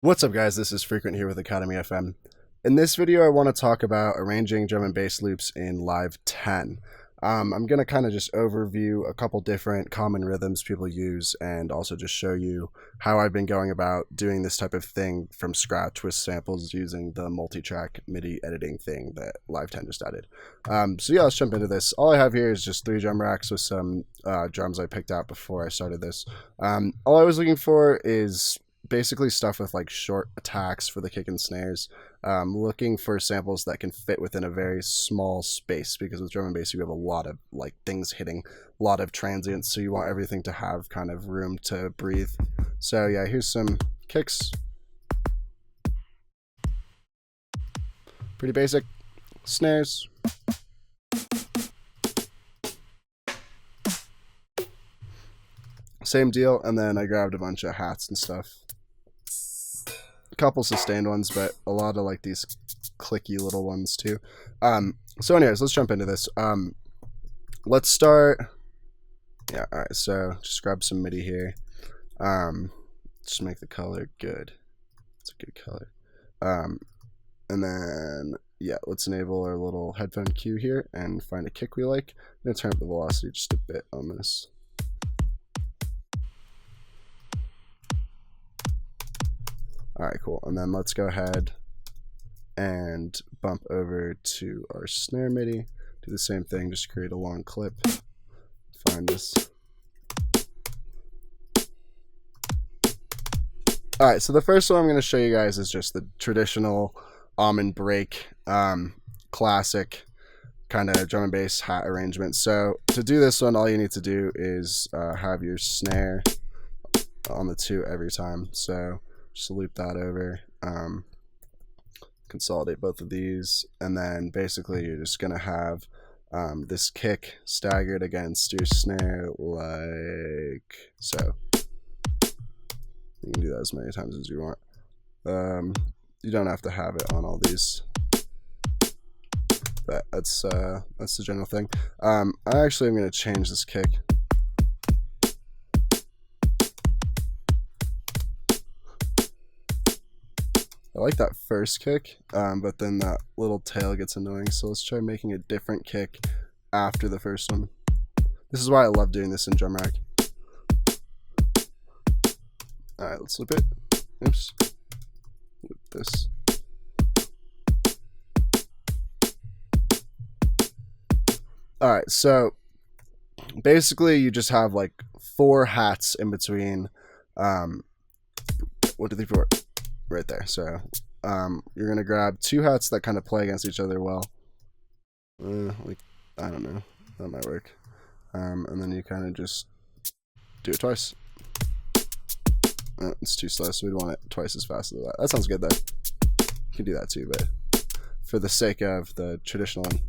What's up guys, this is Frequent here with Academy FM. In this video I want to talk about arranging drum and bass loops in Live 10. I'm going to kind of just overview a couple different common rhythms people use and also just show you how I've been going about doing this type of thing from scratch with samples using the multi-track MIDI editing thing that Live 10 just added. So yeah, let's jump into this. All I have here is just 3 drum racks with some drums I picked out before I started this. All I was looking for is basically stuff with like short attacks for the kick and snares. Looking for samples that can fit within a very small space, because with drum and bass you have a lot of like things hitting, a lot of transients, so you want everything to have kind of room to breathe. So yeah, here's some kicks. Pretty basic. Snares. Same deal, and then I grabbed a bunch of hats and stuff. A couple sustained ones, but a lot of like these clicky little ones too. So anyways, let's jump into this. Let's start. Yeah, all right, so just grab some MIDI here. Just make the color good. It's a good color. And then yeah, let's enable our little headphone cue here and find a kick we like. I'm gonna turn up the velocity just a bit on this. All right, cool. And then let's go ahead and bump over to our snare MIDI. Do the same thing, just create a long clip. Find this. All right, so the first one I'm going to show you guys is just the traditional almond break, classic kind of drum and bass hat arrangement. So to do this one, all you need to do is have your snare on the 2 every time. So just loop that over, consolidate both of these, and then basically you're just going to have this kick staggered against your snare like so. You can do that as many times as you want. You don't have to have it on all these, but that's the general thing. I actually am going to change this kick. I like that first kick, but then that little tail gets annoying, so let's try making a different kick after the first one. This is why I love doing this in drum rack. Alright, let's loop it. Oops. Loop this. Alright, so basically you just have like 4 hats in between 1, 2, 3, 4. Right there. So you're gonna grab 2 hats that kind of play against each other well. Like, I don't know, that might work. And then you kind of just do it twice. It's too slow, so we'd want it twice as fast as that. That sounds good though. You can do that too, but for the sake of the traditional one.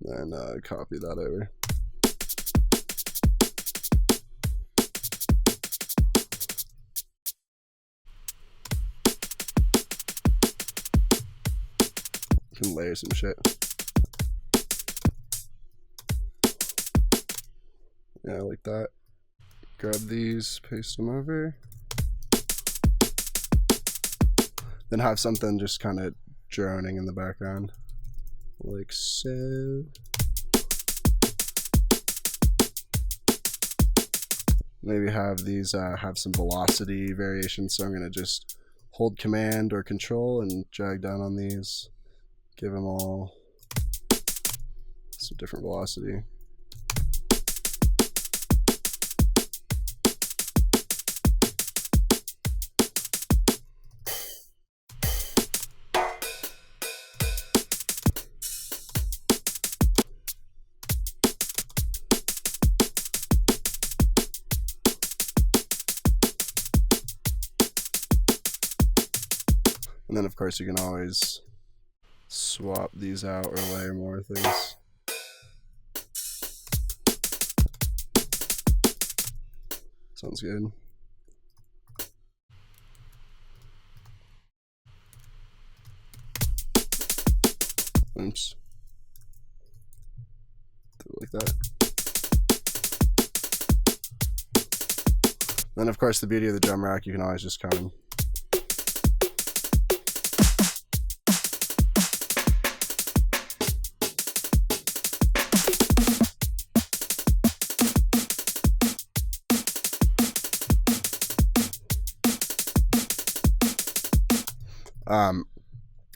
And copy that over. You can layer some shit. Yeah, like that. Grab these, paste them over. Then have something just kind of droning in the background. Like so. Maybe have these have some velocity variation, so I'm going to just hold command or control and drag down on these. Give them all some different velocity. And then of course you can always swap these out or layer more things. Sounds good. Oops. Do it like that. Then, of course, the beauty of the drum rack, you can always just come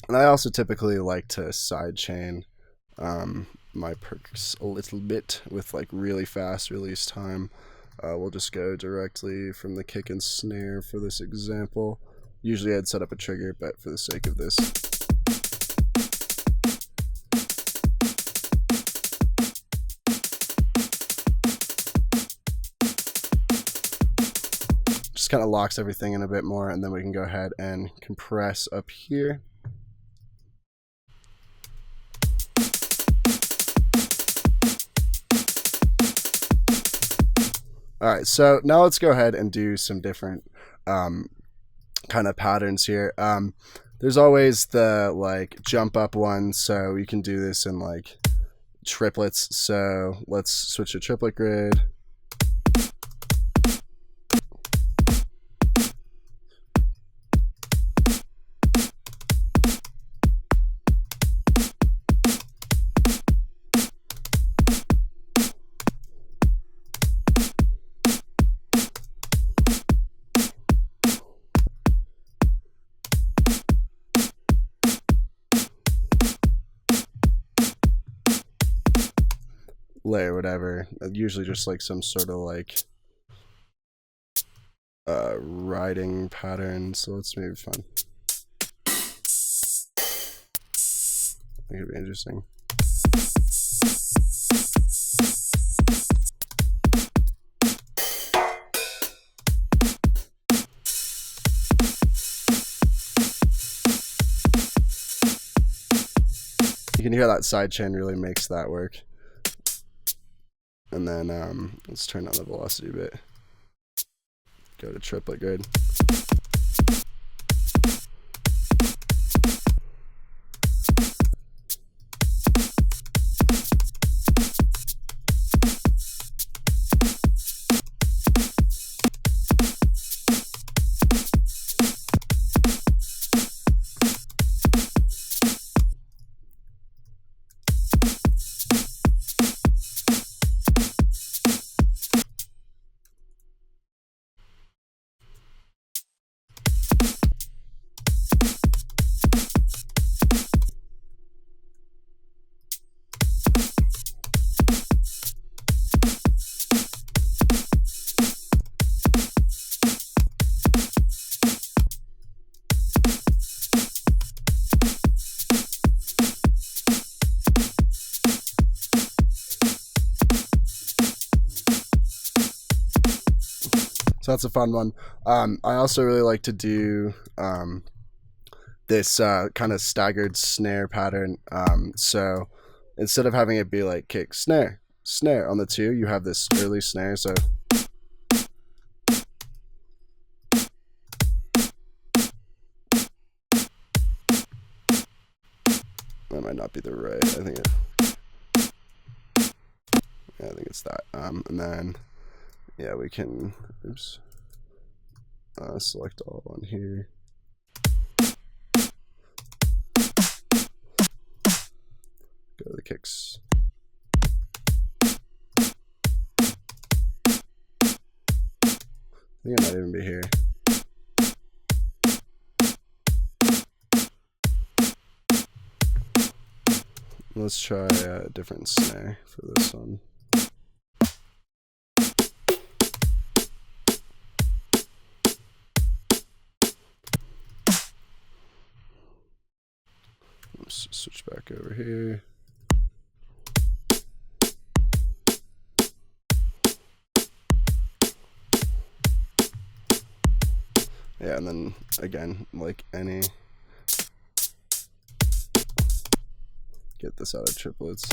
and I also typically like to sidechain my perks a little bit with like really fast release time. We'll just go directly from the kick and snare for this example. Usually I'd set up a trigger, but for the sake of this, just kind of locks everything in a bit more, and then we can go ahead and compress up here. All right, so now let's go ahead and do some different kind of patterns here. There's always the like jump up one, so you can do this in like triplets. So let's switch to triplet grid. Layer whatever, usually just like some sort of like writing pattern. So let's maybe find, I think it'd be interesting. You can hear that sidechain really makes that work. And then let's turn down the velocity a bit. Go to triplet grid. So that's a fun one. I also really like to do this kind of staggered snare pattern. So instead of having it be like kick, snare, snare on the 2, you have this early snare. So that might not be the right, I think it's that. And then, yeah, we can, oops, select all on here. Go to the kicks. I think it might even be here. Let's try a different snare for this one. Let's switch back over here. Yeah, and then again, like any get this out of triplets.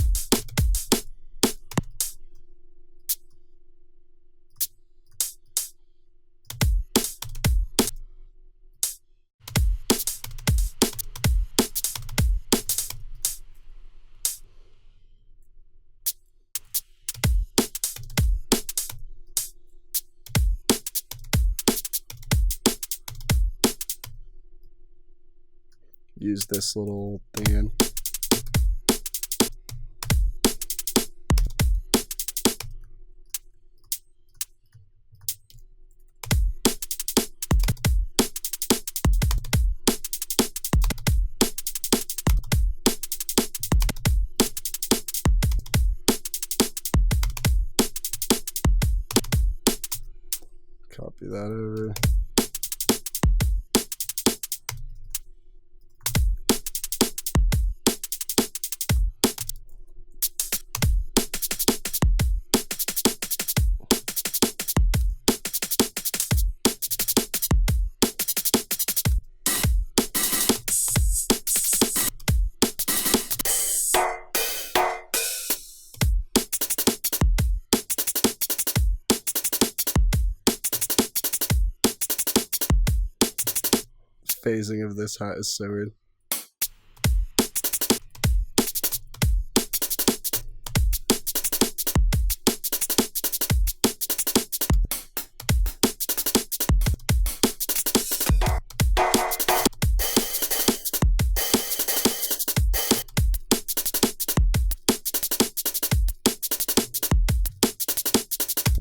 Use this little thing in. Copy that over. Phasing of this hat is so weird.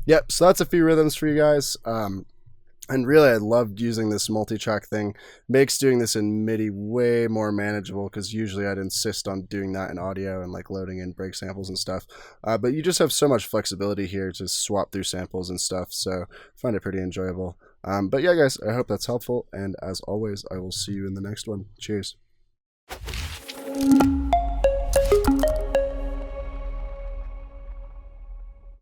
Yep, so that's a few rhythms for you guys. And really, I loved using this multi-track thing. Makes doing this in MIDI way more manageable, because usually I'd insist on doing that in audio and like loading in break samples and stuff. But you just have so much flexibility here to swap through samples and stuff, so I find it pretty enjoyable. But yeah, guys, I hope that's helpful, and as always, I will see you in the next one. Cheers.